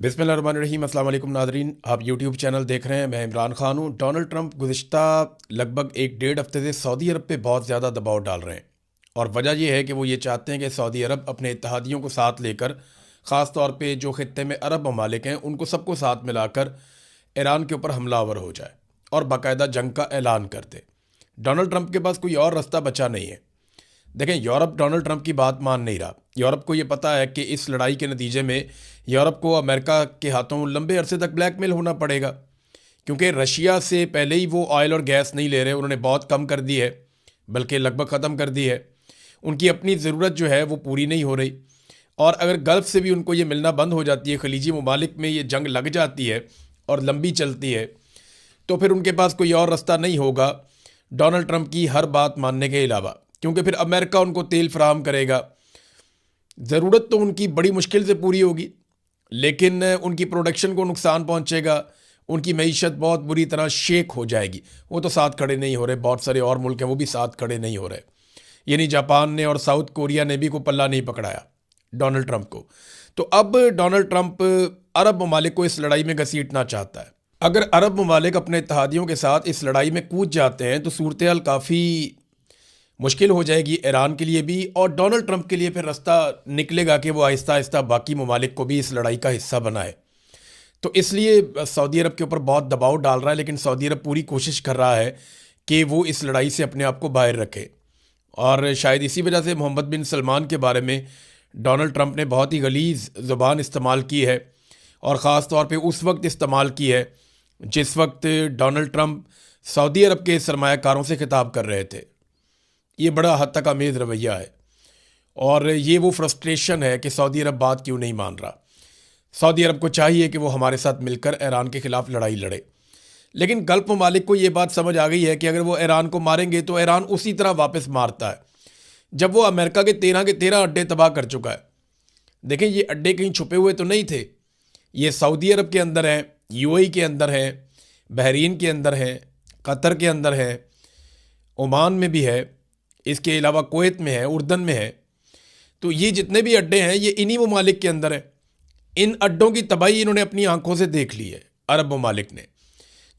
बिस्मिल्लाहिर्रहमानिर्रहीम। अस्सलाम वालेकुम नाज़रीन, आप यूट्यूब चैनल देख रहे हैं। मैं इमरान खान हूँ। डोनाल्ड ट्रंप गुज़िश्ता लगभग एक डेढ़ हफ्ते से सऊदी अरब पे बहुत ज़्यादा दबाव डाल रहे हैं और वजह यह है कि वो ये चाहते हैं कि सऊदी अरब अपने इत्तेहादियों को साथ लेकर, ख़ास तौर पे जो ख़ित्ते में अरब ममालिक हैं उनको सबको साथ मिलाकर ईरान के ऊपर हमलावर हो जाए और बाकायदा जंग का ऐलान कर दे। डोनाल्ड ट्रंप के पास कोई और रास्ता बचा नहीं है। देखें, यूरोप डोनाल्ड ट्रंप की बात मान नहीं रहा। यूरोप को ये पता है कि इस लड़ाई के नतीजे में यूरोप को अमेरिका के हाथों लंबे अरसे तक ब्लैकमेल होना पड़ेगा, क्योंकि रशिया से पहले ही वो ऑयल और गैस नहीं ले रहे। उन्होंने बहुत कम कर दी है, बल्कि लगभग ख़त्म कर दी है। उनकी अपनी ज़रूरत जो है वो पूरी नहीं हो रही, और अगर गल्फ़ से भी उनको ये मिलना बंद हो जाती है, खलीजी ममालिक में ये जंग लग जाती है और लंबी चलती है, तो फिर उनके पास कोई और रास्ता नहीं होगा डोनाल्ड ट्रंप की हर बात मानने के अलावा, क्योंकि फिर अमेरिका उनको तेल फराहम करेगा। ज़रूरत तो उनकी बड़ी मुश्किल से पूरी होगी, लेकिन उनकी प्रोडक्शन को नुकसान पहुंचेगा। उनकी मईशत बहुत बुरी तरह शेक हो जाएगी। वो तो साथ खड़े नहीं हो रहे, बहुत सारे और मुल्क हैं वो भी साथ खड़े नहीं हो रहे। यानी जापान ने और साउथ कोरिया ने भी कोई पल्ला नहीं पकड़ाया डोनाल्ड ट्रंप को। तो अब डोनाल्ड ट्रंप अरब ममालिक को इस लड़ाई में घसीटना चाहता है। अगर अरब ममालिक अपने इत्तेहादियों के साथ इस लड़ाई में कूद जाते हैं तो सूरत हाल काफ़ी मुश्किल हो जाएगी ईरान के लिए भी, और डोनाल्ड ट्रंप के लिए फिर रास्ता निकलेगा कि वो आहिस्ता आहिस्ता बाकी ममालिक को भी इस लड़ाई का हिस्सा बनाए। तो इसलिए सऊदी अरब के ऊपर बहुत दबाव डाल रहा है, लेकिन सऊदी अरब पूरी कोशिश कर रहा है कि वो इस लड़ाई से अपने आप को बाहर रखे। और शायद इसी वजह से मोहम्मद बिन सलमान के बारे में डोनाल्ड ट्रंप ने बहुत ही गलीज़ ज़ुबान इस्तेमाल की है, और ख़ास तौर पे उस वक्त इस्तेमाल की है जिस वक्त डोनाल्ड ट्रंप सऊदी अरब के सरमायाकारों से खिताब कर रहे थे। ये बड़ा हद तक अमेज़ रवैया है, और ये वो फ्रस्ट्रेशन है कि सऊदी अरब बात क्यों नहीं मान रहा। सऊदी अरब को चाहिए कि वो हमारे साथ मिलकर ईरान के ख़िलाफ़ लड़ाई लड़े, लेकिन गल्फ़ ममालिक को ये बात समझ आ गई है कि अगर वो ईरान को मारेंगे तो ईरान उसी तरह वापस मारता है जब वो अमेरिका के 13 अड्डे तबाह कर चुका है। देखें, ये अड्डे कहीं छुपे हुए तो नहीं थे, ये सऊदी अरब के अंदर हैं, यूएई के अंदर हैं, बहरीन के अंदर हैं, कतर के अंदर हैं, ओमान में भी है, इसके अलावा कुवैत में है, उर्दन में है। तो ये जितने भी अड्डे हैं ये इन्हीं ममालिक के अंदर हैं। इन अड्डों की तबाही इन्होंने अपनी आंखों से देख ली है अरब ममालिक ने।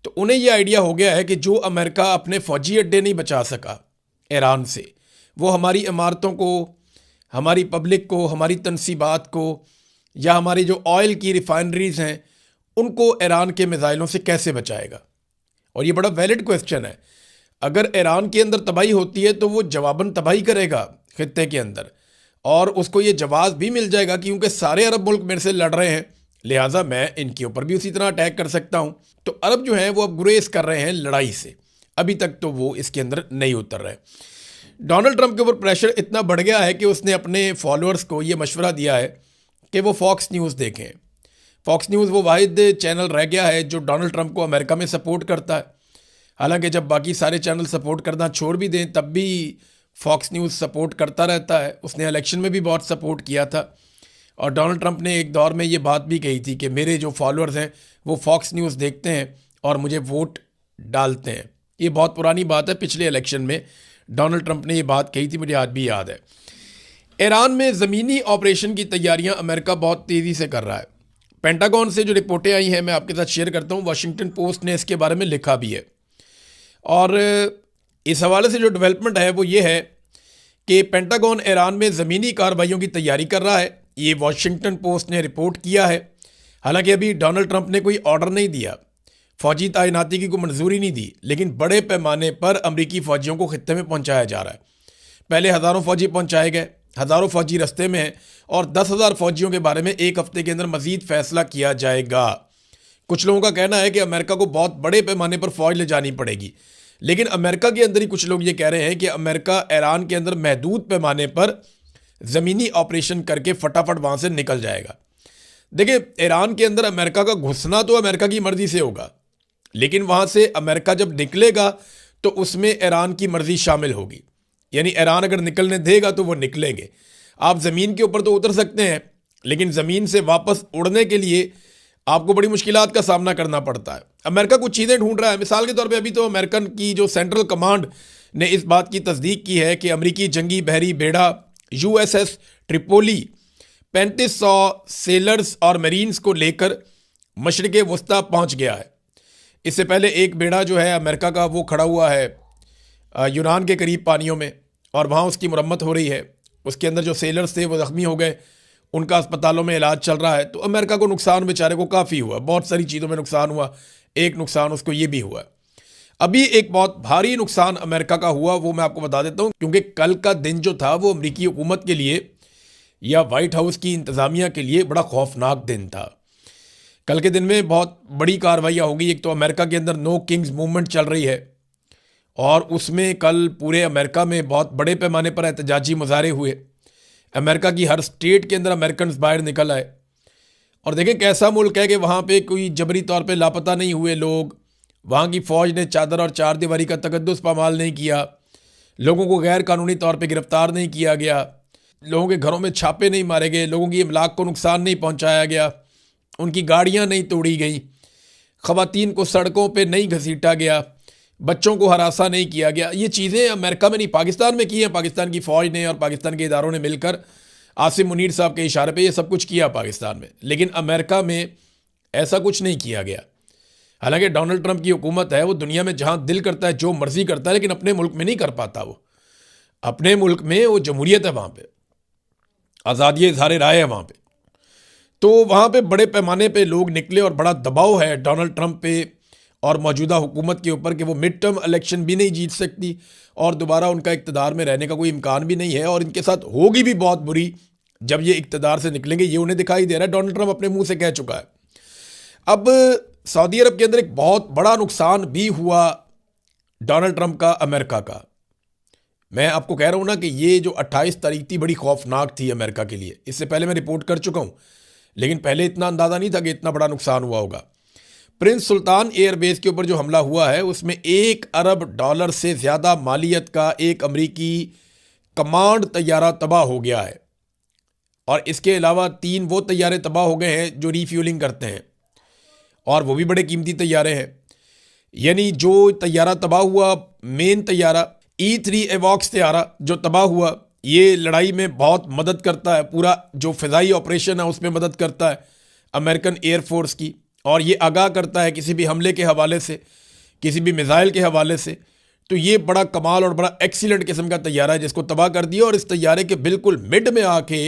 तो उन्हें यह आइडिया हो गया है कि जो अमेरिका अपने फ़ौजी अड्डे नहीं बचा सका ईरान से, वो हमारी इमारतों को, हमारी पब्लिक को, हमारी तनसीबात को, या हमारी जो ऑयल की रिफाइनरीज हैं उनको ईरान के मिसाइलों से कैसे बचाएगा। और ये बड़ा वैलिड क्वेश्चन है। अगर ईरान के अंदर तबाही होती है तो वो जवाबन तबाही करेगा खित्ते के अंदर, और उसको ये जवाब भी मिल जाएगा कि क्योंकि सारे अरब मुल्क मेरे से लड़ रहे हैं, लिहाजा मैं इनके ऊपर भी उसी तरह अटैक कर सकता हूँ। तो अरब जो है वो अब गुरेज कर रहे हैं लड़ाई से। अभी तक तो वो इसके अंदर नहीं उतर रहे। डोनाल्ड ट्रंप के ऊपर प्रेशर इतना बढ़ गया है कि उसने अपने फॉलोअर्स को ये मशवरा दिया है कि वो फॉक्स न्यूज़ देखें। फॉक्स न्यूज़ वो वाहिद चैनल रह गया है जो डोनाल्ड ट्रंप को अमेरिका में सपोर्ट करता है। हालांकि जब बाकी सारे चैनल सपोर्ट करना छोड़ भी दें तब भी फॉक्स न्यूज़ सपोर्ट करता रहता है। उसने इलेक्शन में भी बहुत सपोर्ट किया था, और डोनाल्ड ट्रंप ने एक दौर में ये बात भी कही थी कि मेरे जो फॉलोअर्स हैं वो फॉक्स न्यूज़ देखते हैं और मुझे वोट डालते हैं। ये बहुत पुरानी बात है, पिछले इलेक्शन में डोनाल्ड ट्रंप ने ये बात कही थी, मुझे आज भी याद है। ईरान में ज़मीनी ऑपरेशन की तैयारियां अमेरिका बहुत तेज़ी से कर रहा है। पेंटागन से जो रिपोर्टें आई हैं मैं आपके साथ शेयर करता हूँ। वाशिंगटन पोस्ट ने इसके बारे में लिखा भी है, और इस हवाले से जो डेवलपमेंट है वो ये है कि पेंटागन ईरान में ज़मीनी कार्रवाइयों की तैयारी कर रहा है। ये वाशिंगटन पोस्ट ने रिपोर्ट किया है। हालांकि अभी डोनाल्ड ट्रंप ने कोई ऑर्डर नहीं दिया, फ़ौजी तैनाती की कोई मंजूरी नहीं दी, लेकिन बड़े पैमाने पर अमरीकी फ़ौजियों को खित्ते में पहुँचाया जा रहा है। पहले हज़ारों फ़ौजी पहुँचाए गए, हज़ारों फ़ौजी रस्ते में हैं, और 10,000 फ़ौजियों के बारे में एक हफ्ते के अंदर मज़ीद फ़ैसला किया जाएगा। कुछ लोगों का कहना है कि अमेरिका को बहुत बड़े पैमाने पर फ़ौज ले जानी पड़ेगी, लेकिन अमेरिका के अंदर ही कुछ लोग ये कह रहे हैं कि अमेरिका ईरान के अंदर महदूद पैमाने पर ज़मीनी ऑपरेशन करके फटाफट वहाँ से निकल जाएगा। देखिए, ईरान के अंदर अमेरिका का घुसना तो अमेरिका की मर्ज़ी से होगा, लेकिन वहाँ से अमेरिका जब निकलेगा तो उसमें ईरान की मर्ज़ी शामिल होगी। यानी ईरान अगर निकलने देगा तो वो निकलेंगे। आप ज़मीन के ऊपर तो उतर सकते हैं, लेकिन ज़मीन से वापस उड़ने के लिए आपको बड़ी मुश्किलात का सामना करना पड़ता है। अमेरिका कुछ चीज़ें ढूंढ रहा है। मिसाल के तौर पे अभी तो अमेरिकन की जो सेंट्रल कमांड ने इस बात की तस्दीक की है कि अमरीकी जंगी बहरी बेड़ा USS ट्रिपोली 3500 सेलर्स और मरीन्स को लेकर मशरिक़ वस्ता पहुंच गया है। इससे पहले एक बेड़ा जो है अमेरिका का वो खड़ा हुआ है यूनान के करीब पानियों में, और वहाँ उसकी मरम्मत हो रही है। उसके अंदर जो सेलर्स थे वो ज़ख्मी हो गए, उनका अस्पतालों में इलाज चल रहा है। तो अमेरिका को नुकसान बेचारे को काफ़ी हुआ, बहुत सारी चीज़ों में नुकसान हुआ। एक नुकसान उसको ये भी हुआ। अभी एक बहुत भारी नुकसान अमेरिका का हुआ, वो मैं आपको बता देता हूँ, क्योंकि कल का दिन जो था वो अमेरिकी हुकूमत के लिए या वाइट हाउस की इंतज़ामिया के लिए बड़ा खौफनाक दिन था। कल के दिन में बहुत बड़ी कार्रवाइयाँ होगी। एक तो अमेरिका के अंदर नो किंग्स मूवमेंट चल रही है, और उसमें कल पूरे अमेरिका में बहुत बड़े पैमाने पर एहतजाजी मुजाहरे हुए। अमेरिका की हर स्टेट के अंदर अमेरिकन बाहर निकल आए। और देखें कैसा मुल्क है कि वहाँ पे कोई जबरी तौर पे लापता नहीं हुए लोग, वहाँ की फ़ौज ने चादर और चार दीवारी का तकद्दुस पामाल नहीं किया, लोगों को गैर कानूनी तौर पे गिरफ्तार नहीं किया गया, लोगों के घरों में छापे नहीं मारे गए, लोगों की इमलाक को नुकसान नहीं पहुँचाया गया, उनकी गाड़ियाँ नहीं तोड़ी गई, ख़वातीन को सड़कों पर नहीं घसीटा गया, बच्चों को हरासा नहीं किया गया। ये चीज़ें अमेरिका में नहीं, पाकिस्तान में की हैं। पाकिस्तान की फ़ौज ने और पाकिस्तान के इदारों ने मिलकर आसिम मुनीर साहब के इशारे पे ये सब कुछ किया पाकिस्तान में, लेकिन अमेरिका में ऐसा कुछ नहीं किया गया। हालांकि डोनाल्ड ट्रंप की हुकूमत है, वो दुनिया में जहाँ दिल करता है जो मर्जी करता है, लेकिन अपने मुल्क में नहीं कर पाता। वो अपने मुल्क में वो जमहूरियत है, वहाँ पर आज़ादी इज़हार राय है वहाँ पर। तो वहाँ पर बड़े पैमाने पर लोग निकले और बड़ा दबाव है डोनाल्ड ट्रंप पे और मौजूदा हुकूमत के ऊपर कि वो मिड टर्म इलेक्शन भी नहीं जीत सकती और दोबारा उनका इक़्तिदार में रहने का कोई इम्कान भी नहीं है, और इनके साथ होगी भी बहुत बुरी जब ये इक़्तिदार से निकलेंगे। ये उन्हें दिखाई दे रहा है, डोनाल्ड ट्रंप अपने मुंह से कह चुका है। अब सऊदी अरब के अंदर एक बहुत बड़ा नुकसान भी हुआ डोनाल्ड ट्रंप का, अमेरिका का। मैं आपको कह रहा हूँ ना कि ये जो 28 तारीख थी बड़ी खौफनाक थी अमेरिका के लिए। इससे पहले मैं रिपोर्ट कर चुका हूँ, लेकिन पहले इतना अंदाज़ा नहीं था कि इतना बड़ा नुकसान हुआ होगा। प्रिंस सुल्तान एयरबेस के ऊपर जो हमला हुआ है उसमें $1 अरब से ज़्यादा मालियत का एक अमरीकी कमांड तैयारा तबाह हो गया है, और इसके अलावा 3 वो तैयारे तबाह हो गए हैं जो रीफ्यूलिंग करते हैं, और वो भी बड़े कीमती तैयारे हैं। यानी जो तैयारा तबाह हुआ, मेन तैयारा E-3 एवॉक्स तैयारा जो तबाह हुआ, ये लड़ाई में बहुत मदद करता है, पूरा जो फ़िज़ाई ऑपरेशन है उसमें मदद करता है अमेरिकन एयरफोर्स की, और ये आगाह करता है किसी भी हमले के हवाले से, किसी भी मिसाइल के हवाले से। तो ये बड़ा कमाल और बड़ा एक्सीलेंट किस्म का तैयारा है जिसको तबाह कर दिया। और इस तैयारे के बिल्कुल मिड में आके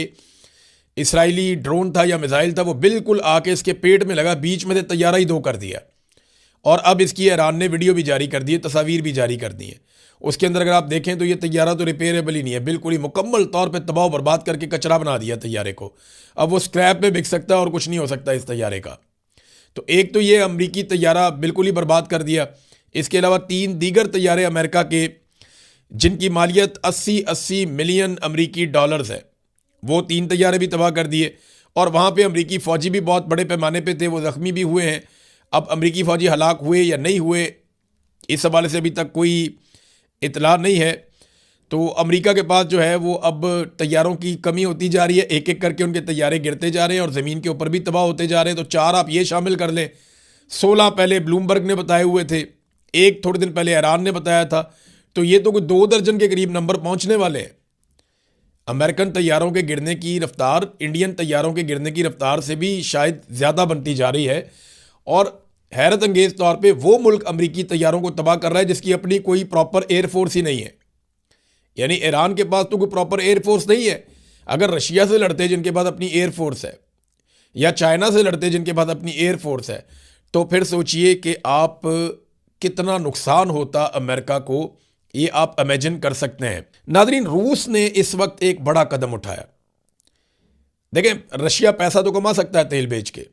इसराइली ड्रोन था या मिसाइल था, वो बिल्कुल आके इसके पेट में लगा, बीच में से तैयारा ही दो कर दिया। और अब इसकी ईरान ने वीडियो भी जारी कर दी है, तस्वीर भी जारी कर दी है। उसके अंदर अगर आप देखें तो ये तैयारा तो रिपेयरेबल ही नहीं है, बिल्कुल ही मुकम्मल तौर पर तबाह बर्बाद करके कचरा बना दिया तैयारे को। अब वो स्क्रैप में बिक सकता है और कुछ नहीं हो सकता इस तैयारे का। तो एक तो ये अमरीकी तैयारा बिल्कुल ही बर्बाद कर दिया। इसके अलावा 3 दीगर तैयारे अमेरिका के जिनकी मालियत 80 मिलियन अमरीकी डॉलर्स है, वो 3 तैयारे भी तबाह कर दिए। और वहाँ पे अमरीकी फ़ौजी भी बहुत बड़े पैमाने पे थे, वो ज़ख्मी भी हुए हैं। अब अमरीकी फ़ौजी हलाक हुए या नहीं हुए इस हवाले से अभी तक कोई इतला नहीं है। तो अमेरिका के पास जो है वो अब तैयारों की कमी होती जा रही है, एक एक करके उनके तैयारे गिरते जा रहे हैं और ज़मीन के ऊपर भी तबाह होते जा रहे हैं। तो 4 आप ये शामिल कर लें, 16 पहले ब्लूमबर्ग ने बताए हुए थे, 1 थोड़े दिन पहले ईरान ने बताया था, तो ये तो कोई 2 दर्जन के करीब नंबर पहुंचने वाले हैं। अमेरिकन तैयारों के गिरने की रफ्तार इंडियन तैयारों के गिरने की रफ्तार से भी शायद ज़्यादा बनती जा रही है। और हैरत अंगेज़ तौर पर वो मुल्क अमरीकी तैयारों को तबाह कर रहा है जिसकी अपनी कोई प्रॉपर एयरफोर्स ही नहीं है। यानी ईरान के पास तो कोई प्रॉपर एयरफोर्स नहीं है। अगर रशिया से लड़ते जिनके पास अपनी एयरफोर्स है, या चाइना से लड़ते जिनके पास अपनी एयरफोर्स है, तो फिर सोचिए कि आप कितना नुकसान होता अमेरिका को, ये आप इमेजिन कर सकते हैं। नादरीन, रूस ने इस वक्त एक बड़ा कदम उठाया। देखें, रशिया पैसा तो कमा सकता है तेल बेच के,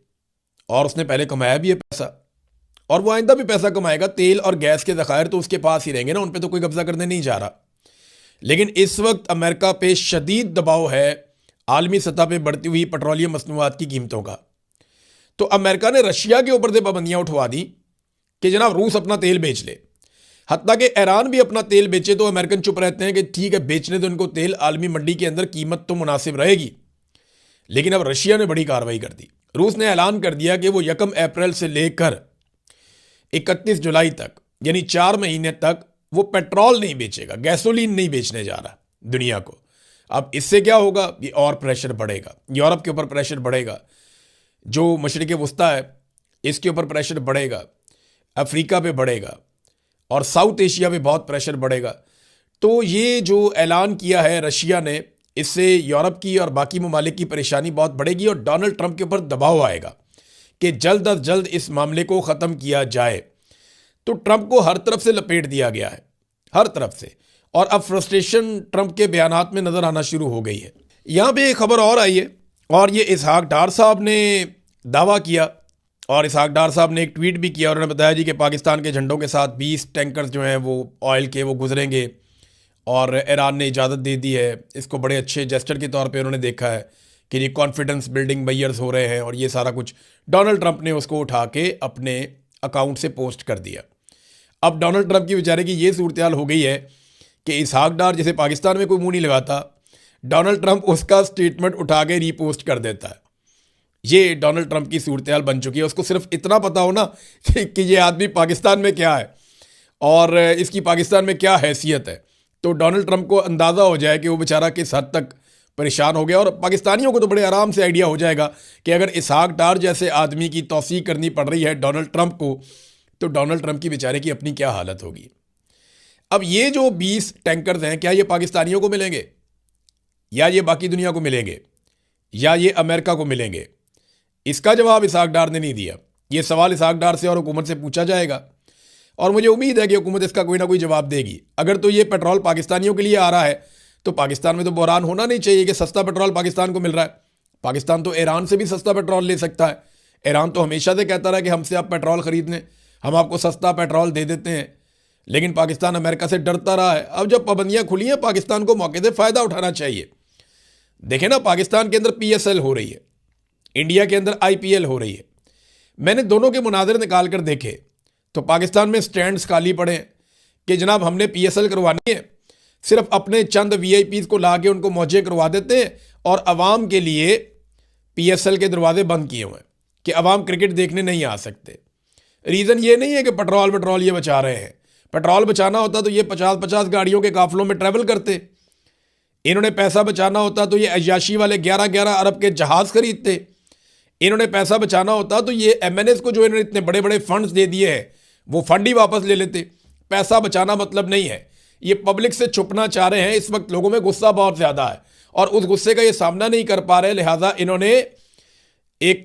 और उसने पहले कमाया भी है पैसा, और वो आइंदा भी पैसा कमाएगा। तेल और गैस के ज़खायर तो उसके पास ही रहेंगे ना, उन पर तो कोई कब्जा करने नहीं जा रहा। लेकिन इस वक्त अमेरिका पे शदीद दबाव है आलमी सतह पे बढ़ती हुई पेट्रोलियम मसनूआत की कीमतों का। तो अमेरिका ने रशिया के ऊपर से पाबंदियां उठवा दी कि जनाब रूस अपना तेल बेच ले। हत्ता कि ईरान भी अपना तेल बेचे तो अमेरिकन चुप रहते हैं कि ठीक है, बेचने तो उनको तेल, आलमी मंडी के अंदर कीमत तो मुनासिब रहेगी। लेकिन अब रशिया ने बड़ी कार्रवाई कर दी। रूस ने ऐलान कर दिया कि वो 1 अप्रैल से लेकर 31 जुलाई तक, यानी 4 महीने तक वो पेट्रोल नहीं बेचेगा, गैसोलीन नहीं बेचने जा रहा दुनिया को। अब इससे क्या होगा, ये और प्रेशर बढ़ेगा, यूरोप के ऊपर प्रेशर बढ़ेगा, जो मशरिक़ वस्ता है इसके ऊपर प्रेशर बढ़ेगा, अफ्रीका पे बढ़ेगा और साउथ एशिया पे बहुत प्रेशर बढ़ेगा। तो ये जो ऐलान किया है रशिया ने, इससे यूरोप की और बाकी ममालिक की परेशानी बहुत बढ़ेगी और डोनाल्ड ट्रंप के ऊपर दबाव आएगा कि जल्द अज जल्द इस मामले को ख़त्म किया जाए। तो ट्रंप को हर तरफ से लपेट दिया गया है, हर तरफ से, और अब फ्रस्ट्रेशन ट्रंप के बयानात में नज़र आना शुरू हो गई है। यहाँ पे एक खबर और आई है और ये इसहाक डार साहब ने दावा किया और इसहाक डार साहब ने एक ट्वीट भी किया और उन्होंने बताया जी कि पाकिस्तान के झंडों के साथ 20 टैंकर्स जो हैं वो ऑयल के वो गुजरेंगे और ईरान ने इजाज़त दे दी है। इसको बड़े अच्छे जेस्चर के तौर पे उन्होंने देखा है कि ये कॉन्फिडेंस बिल्डिंग मेजर्स हो रहे हैं और ये सारा कुछ डोनाल्ड ट्रंप ने उसको उठा के अपने अकाउंट से पोस्ट कर दिया। अब डोनाल्ड ट्रंप की बेचारे की ये सूरत हाल हो गई है कि इसहाक डार जैसे पाकिस्तान में कोई मुंह नहीं लगाता, डोनाल्ड ट्रंप उसका स्टेटमेंट उठा के रीपोस्ट कर देता है। ये डोनाल्ड ट्रंप की सूरत हाल बन चुकी है। उसको सिर्फ इतना पता हो ना कि ये आदमी पाकिस्तान में क्या है और इसकी पाकिस्तान में क्या हैसियत है, तो डोनाल्ड ट्रंप को अंदाज़ा हो जाए कि वो बेचारा किस हद तक परेशान हो गया। और पाकिस्तानियों को तो बड़े आराम से आइडिया हो जाएगा कि अगर इसहाक डार जैसे आदमी की तौसीक करनी पड़ रही है डोनाल्ड ट्रंप को, तो डोनाल्ड ट्रंप की बेचारे की अपनी क्या हालत होगी। अब ये जो 20 टैंकर्स हैं, क्या ये पाकिस्तानियों को मिलेंगे या ये बाकी दुनिया को मिलेंगे या ये अमेरिका को मिलेंगे? इसका जवाब इसहाक डार ने नहीं दिया। ये सवाल इसहाक डार से और हुकूमत से पूछा जाएगा और मुझे उम्मीद है कि हुकूमत इसका कोई ना कोई जवाब देगी। अगर तो ये पेट्रोल पाकिस्तानियों के लिए आ रहा है तो पाकिस्तान में तो बहरान होना नहीं चाहिए कि सस्ता पेट्रोल पाकिस्तान को मिल रहा है। पाकिस्तान तो ईरान से भी सस्ता पेट्रोल ले सकता है। ईरान तो हमेशा से कहता रहा कि हमसे आप पेट्रोल खरीद लें, हम आपको सस्ता पेट्रोल दे देते हैं, लेकिन पाकिस्तान अमेरिका से डरता रहा है। अब जब पाबंदियां खुली हैं, पाकिस्तान को मौके से फ़ायदा उठाना चाहिए। देखें ना, पाकिस्तान के अंदर PSL हो रही है, इंडिया के अंदर IPL हो रही है। मैंने दोनों के मुनाज़रे निकाल कर देखे तो पाकिस्तान में स्टैंड्स खाली पड़े हैं कि जनाब हमने PSL करवानी है, सिर्फ अपने चंद VIPs को ला के उनको मौजे करवा देते हैं और अवाम के लिए PSL के दरवाजे बंद किए हुए हैं कि अवाम क्रिकेट देखने नहीं आ सकते। रीज़न ये नहीं है कि पेट्रोल ये बचा रहे हैं। पेट्रोल बचाना होता तो ये 50-50 गाड़ियों के काफिलों में ट्रैवल करते। इन्होंने पैसा बचाना होता तो ये अय्याशी वाले 11-11 अरब के जहाज़ खरीदते। इन्होंने पैसा बचाना होता तो ये MNAs को जो इन्होंने इतने बड़े बड़े फंड्स दे दिए हैं वो फंड ही वापस ले लेते। पैसा बचाना मतलब नहीं है, ये पब्लिक से छुपना चाह रहे हैं। इस वक्त लोगों में गुस्सा बहुत ज़्यादा है और उस गुस्से का ये सामना नहीं कर पा रहे, लिहाजा इन्होंने एक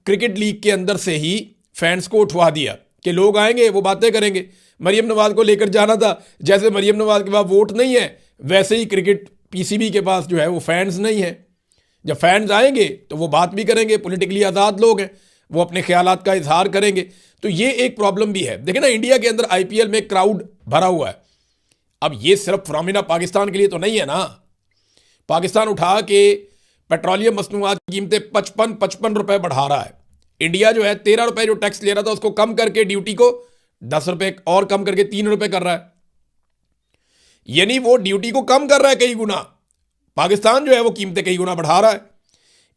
क्रिकेट लीग के अंदर से ही फैंस को उठवा दिया कि लोग आएंगे वो बातें करेंगे। मरियम नवाज को लेकर जाना था, जैसे मरियम नवाज के पास वोट नहीं है वैसे ही क्रिकेट PCB के पास जो है वो फैंस नहीं है। जब फैंस आएंगे तो वो बात भी करेंगे, पॉलिटिकली आज़ाद लोग हैं, वो अपने ख्यालात का इजहार करेंगे। तो ये एक प्रॉब्लम भी है। देखिए ना, इंडिया के अंदर IPL में क्राउड भरा हुआ है। अब ये सिर्फ फ्रामिना पाकिस्तान के लिए तो नहीं है ना। पाकिस्तान उठा के पेट्रोलियम मसनूआत की कीमतें 55 रुपए बढ़ा रहा है। इंडिया जो है 13 रुपए जो टैक्स ले रहा था उसको कम करके ड्यूटी को 10 रुपए और कम करके 3 रुपए कर रहा है। यानी वो ड्यूटी को कम कर रहा है कई गुना। पाकिस्तान जो है वो कीमतें कई गुना बढ़ा रहा है।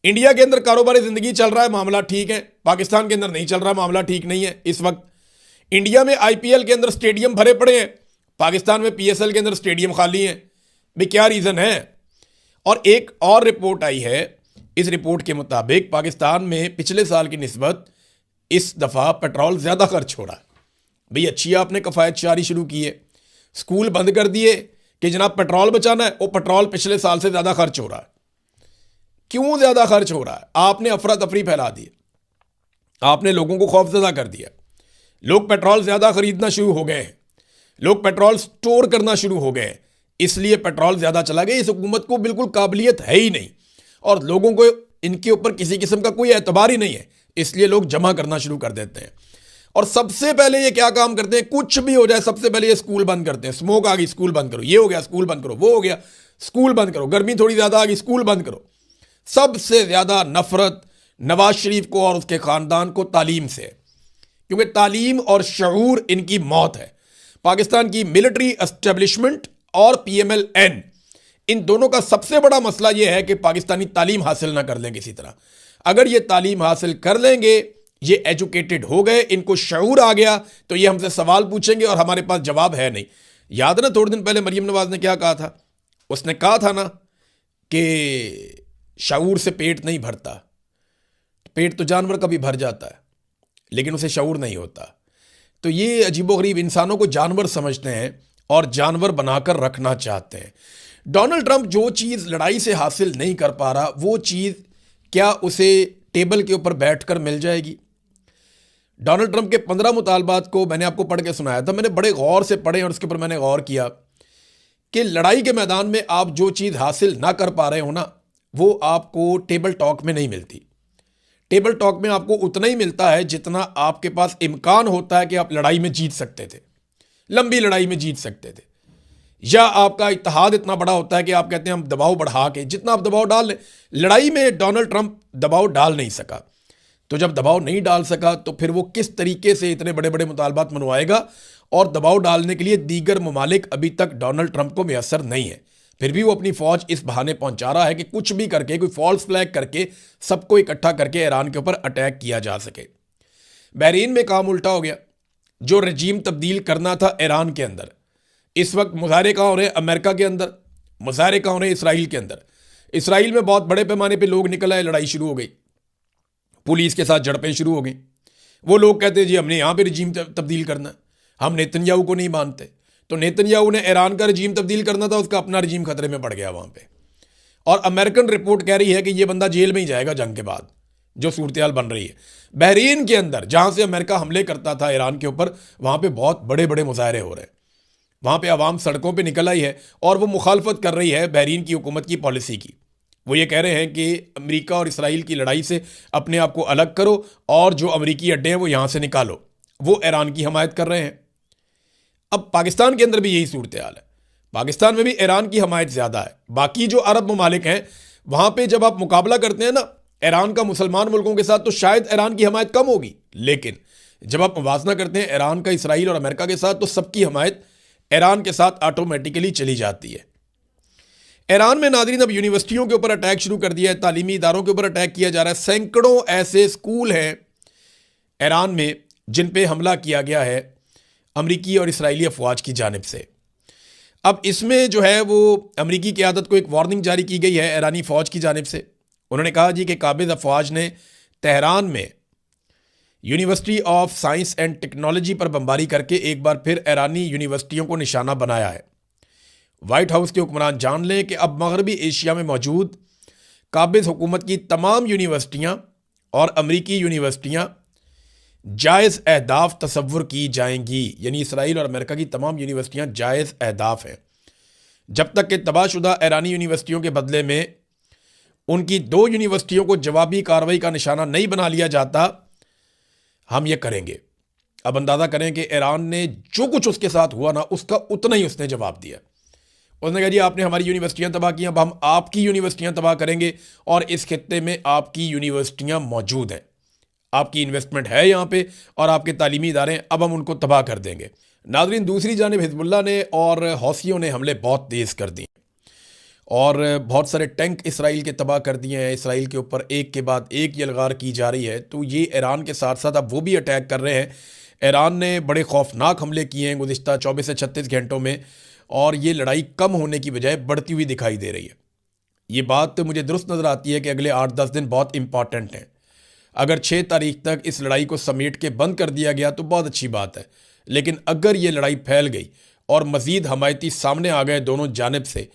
इंडिया के अंदर कारोबारी जिंदगी चल रहा है, मामला ठीक है। पाकिस्तान के अंदर नहीं चल रहा, मामला ठीक नहीं है। इस वक्त इंडिया में IPL के अंदर स्टेडियम भरे पड़े हैं, पाकिस्तान में PSL के अंदर स्टेडियम खाली हैं। भाई क्या रीज़न है? और एक और रिपोर्ट आई है, इस रिपोर्ट के मुताबिक पाकिस्तान में पिछले साल की निस्बत इस दफ़ा पेट्रोल ज़्यादा खर्च हो रहा है। भाई अच्छी आपने कफ़ायत जारी शुरू की है, स्कूल बंद कर दिए कि जनाब पेट्रोल बचाना है, वो पेट्रोल पिछले साल से ज़्यादा खर्च हो रहा है। क्यों ज़्यादा खर्च हो रहा है? आपने अफरा तफरी फैला दी, आपने लोगों को खौफजदा कर दिया। लोग पेट्रोल ज़्यादा खरीदना शुरू हो गए हैं, लोग पेट्रोल स्टोर करना शुरू हो गए हैं, इसलिए पेट्रोल ज़्यादा चला गया। इस हुकूमत को बिल्कुल काबिलियत है ही नहीं और लोगों को इनके ऊपर किसी किस्म का कोई एतबार ही नहीं है, इसलिए लोग जमा करना शुरू कर देते हैं। और सबसे पहले ये क्या काम करते हैं, कुछ भी हो जाए सबसे पहले ये स्कूल बंद करते हैं। स्मोक आ गई, स्कूल बंद करो, ये हो गया स्कूल बंद करो, वो हो गया स्कूल बंद करो, गर्मी थोड़ी ज़्यादा आ गई स्कूल बंद करो। सबसे ज़्यादा नफरत नवाज शरीफ को और उसके ख़ानदान को तालीम से है, क्योंकि तालीम और शऊर इनकी मौत है। पाकिस्तान की मिलिट्री एस्टेब्लिशमेंट और PMLN, इन दोनों का सबसे बड़ा मसला यह है कि पाकिस्तानी तालीम हासिल ना कर लें किसी तरह। अगर ये तालीम हासिल कर लेंगे, ये एजुकेटेड हो गए, इनको शऊर आ गया, तो ये हमसे सवाल पूछेंगे और हमारे पास जवाब है नहीं। याद है ना थोड़े दिन पहले मरियम नवाज ने क्या कहा था? उसने कहा था ना कि शऊर से पेट नहीं भरता। पेट तो जानवर का भी भर जाता है, लेकिन उसे शऊर नहीं होता। तो ये अजीबोगरीब, इंसानों को जानवर समझते हैं और जानवर बनाकर रखना चाहते हैं। डोनाल्ड ट्रंप जो चीज़ लड़ाई से हासिल नहीं कर पा रहा, वो चीज़ क्या उसे टेबल के ऊपर बैठकर मिल जाएगी? डोनाल्ड ट्रंप के 15 मुतालबात को मैंने आपको पढ़ के सुनाया था। मैंने बड़े गौर से पढ़े और उसके ऊपर मैंने गौर किया कि लड़ाई के मैदान में आप जो चीज़ हासिल ना कर पा रहे हो ना, वो आपको टेबल टॉक में नहीं मिलती। टेबल टॉक में आपको उतना ही मिलता है जितना आपके पास इम्कान होता है कि आप लड़ाई में जीत सकते थे, लंबी लड़ाई में जीत सकते थे। या आपका इत्तेहाद इतना बड़ा होता है कि आप कहते हैं हम दबाव बढ़ा के, जितना आप दबाव डाल लें। लड़ाई में डोनाल्ड ट्रंप दबाव डाल नहीं सका। तो जब दबाव नहीं डाल सका तो फिर वो किस तरीके से इतने बड़े बड़े मुतालबात मनवाएगा? और दबाव डालने के लिए दीगर ममालिक अभी तक डोनाल्ड ट्रंप को मैसर नहीं है। फिर भी वो अपनी फौज इस बहाने पहुंचा रहा है कि कुछ भी करके, कोई फॉल्स फ्लैग करके, सबको इकट्ठा करके ईरान के ऊपर अटैक किया जा सके। बहरीन में काम उल्टा हो गया। जो रजीम तब्दील करना था ईरान के अंदर, इस वक्त मुजाहरे कहाँ हो रहे हैं? अमेरिका के अंदर। मुजाहरे कहाँ हो रहे हैं? इसराइल के अंदर। इसराइल में बहुत बड़े पैमाने पर लोग निकल आए, लड़ाई शुरू हो गई, पुलिस के साथ झड़पें शुरू हो गई। वो लोग कहते हैं जी हमने यहाँ पे रजीम तब्दील करना है, हम नेतन्याहू को नहीं मानते। तो नेतन्याहू ने ईरान का रजीम तब्दील करना था, उसका अपना रजीम खतरे में पड़ गया वहाँ पे। और अमेरिकन रिपोर्ट कह रही है कि ये बंदा जेल में ही जाएगा जंग के बाद, जो सूरत बन रही है। बहरीन के अंदर जहाँ से अमेरिका हमले करता था ईरान के ऊपर, वहाँ पर बहुत बड़े बड़े मुजाहरे हो रहे हैं। वहाँ पर आवाम सड़कों पर निकल आई है और वो मुखालफत कर रही है बहरीन की हुकूमत की पॉलिसी की। वो ये कह रहे हैं कि अमेरिका और इसराइल की लड़ाई से अपने आप को अलग करो और जो अमेरिकी अड्डे हैं वो यहाँ से निकालो। वो ईरान की हमायत कर रहे हैं। अब पाकिस्तान के अंदर भी यही सूरत हाल है। पाकिस्तान में भी ईरान की हमायत ज़्यादा है। बाकी जो अरब ममालिक हैं, वहाँ पे जब आप मुकाबला करते हैं ना ईरान का मुसलमान मुल्कों के साथ, तो शायद ईरान की हमायत कम होगी। लेकिन जब आप मुवाजना करते हैं ईरान का इसराइल और अमेरिका के साथ, तो सबकी हमायत ईरान के साथ ऑटोमेटिकली चली जाती है। ईरान में नाज़रीन अब यूनिवर्सिटियों के ऊपर अटैक शुरू कर दिया है, तालीमी इदारों के ऊपर अटैक किया जा रहा है। सैकड़ों ऐसे स्कूल हैं ईरान में जिन पे हमला किया गया है अमरीकी और इसराइली अफवाज की जानिब से। अब इसमें जो है वो अमरीकी क़यादत को एक वार्निंग जारी की गई है ईरानी फ़ौज की जानिब से। उन्होंने कहा जी कि काबिज़ अफवाज ने तेहरान में university of science and technology पर बमबारी करके एक बार फिर ईरानी यूनिवर्सिटियों को निशाना बनाया है। वाइट हाउस के हुक्मरान जान लें कि अब मगरबी एशिया में मौजूद काबिज़ हुकूमत की तमाम यूनिवर्सिटियाँ और अमरीकी यूनिवर्सिटियाँ जायज़ अहदाफ तसव्वुर की जाएंगी। यानी इसराइल और अमेरिका की तमाम यूनिवर्सिटियाँ जायज़ अहदाफ हैं। जब तक कि तबाहशुदा ईरानी यूनिवर्सिटियों के बदले में उनकी 2 यूनिवर्सिटियों को जवाबी कार्रवाई का निशाना नहीं बना लिया जाता, हम ये करेंगे। अब अंदाज़ा करें कि ईरान ने जो कुछ उसके साथ हुआ ना, उसका उतना ही उसने जवाब दिया। उसने कहा जी आपने हमारी यूनिवर्सिटियां तबाह की, अब हम आपकी यूनिवर्सिटियां तबाह करेंगे और इस खित्ते में आपकी यूनिवर्सिटियां मौजूद हैं, आपकी इन्वेस्टमेंट है यहाँ पे और आपके तालीमी इदारे, अब हम उनको तबाह कर देंगे। नाज़रीन, दूसरी जानिब हिज़्बुल्लाह ने और हौसियों ने हमले बहुत तेज़ कर दिए और बहुत सारे टैंक इसराइल के तबाह कर दिए हैं। इसराइल के ऊपर एक के बाद एक यलगार की जा रही है। तो ये ईरान के साथ साथ अब वो भी अटैक कर रहे हैं। ईरान ने बड़े खौफनाक हमले किए हैं गुज़िश्ता 24 से 36 घंटों में और ये लड़ाई कम होने की बजाय बढ़ती हुई दिखाई दे रही है। ये बात तो मुझे दुरुस्त नज़र आती है कि अगले 8-10 दिन बहुत इंपॉर्टेंट हैं। अगर 6 तारीख तक इस लड़ाई को समेट के बंद कर दिया गया तो बहुत अच्छी बात है, लेकिन अगर ये लड़ाई फैल गई और मज़ीद हमायती सामने आ गए दोनों जानिब से,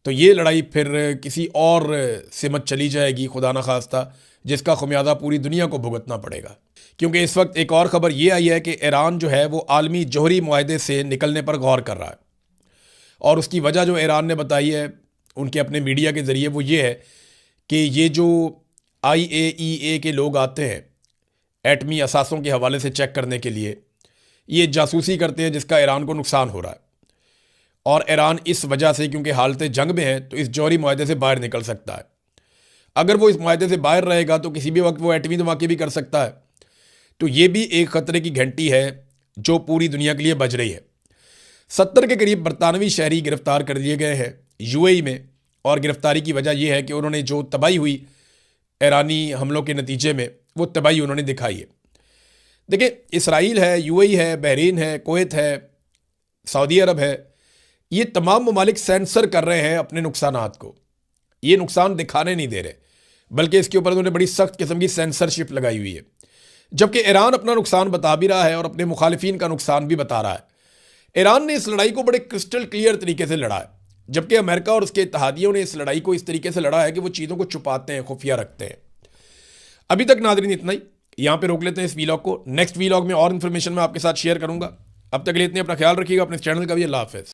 तो ये लड़ाई फिर किसी और सिमत चली जाएगी, खुदा न खास्ता, जिसका खुमियाजा पूरी दुनिया को भुगतना पड़ेगा। क्योंकि इस वक्त एक और ख़बर ये आई है कि ईरान जो है वो आलमी जौहरी मुआहदे से निकलने पर गौर कर रहा है और उसकी वजह जो ईरान ने बताई है उनके अपने मीडिया के ज़रिए वो ये है कि ये जो IAEA के लोग आते हैं एटमी असासों के हवाले से चेक करने के लिए, ये जासूसी करते हैं जिसका ईरान को नुकसान हो रहा है और ईरान इस वजह से क्योंकि हालत जंग में है तो इस जौहरी मुआहदे से बाहर निकल सकता है। अगर वो इस मुआहदे से बाहर रहेगा तो किसी भी वक्त वो एटमी धमाके भी कर सकता है। तो ये भी एक ख़तरे की घंटी है जो पूरी दुनिया के लिए बज रही है। 70 के करीब बरतानवी शहरी गिरफ्तार कर लिए गए हैं UAE में और गिरफ्तारी की वजह यह है कि उन्होंने जो तबाही हुई ईरानी हमलों के नतीजे में, वो तबाही उन्होंने दिखाई है। देखिए, इसराइल है, UAE है, बहरीन है, कुवैत है, सऊदी अरब है, ये तमाम ममालिक सेंसर कर रहे हैं अपने नुकसानात को। ये नुकसान दिखाने नहीं दे रहे, बल्कि इसके ऊपर उन्होंने बड़ी सख्त किस्म की सेंसरशिप लगाई हुई है। जबकि ईरान अपना नुकसान बता भी रहा है और अपने मुखालिफिन का नुकसान भी बता रहा है। ईरान ने इस लड़ाई को बड़े क्रिस्टल क्लियर तरीके से लड़ा है, जबकि अमेरिका और उसके इत्तेहादियों ने इस लड़ाई को इस तरीके से लड़ा है कि वो चीज़ों को छुपाते हैं, खुफिया रखते हैं। अभी तक नाज़रीन इतना ही, यहाँ पे रोक लेते हैं इस वीलॉग को। नेक्स्ट वीलॉग में और इन्फॉर्मेशन मैं आपके साथ शेयर करूँगा। अब तक के लिए इतने, अपना ख्याल रखिएगा, अपने चैनल का भी। अल्लाह हाफ़िज़।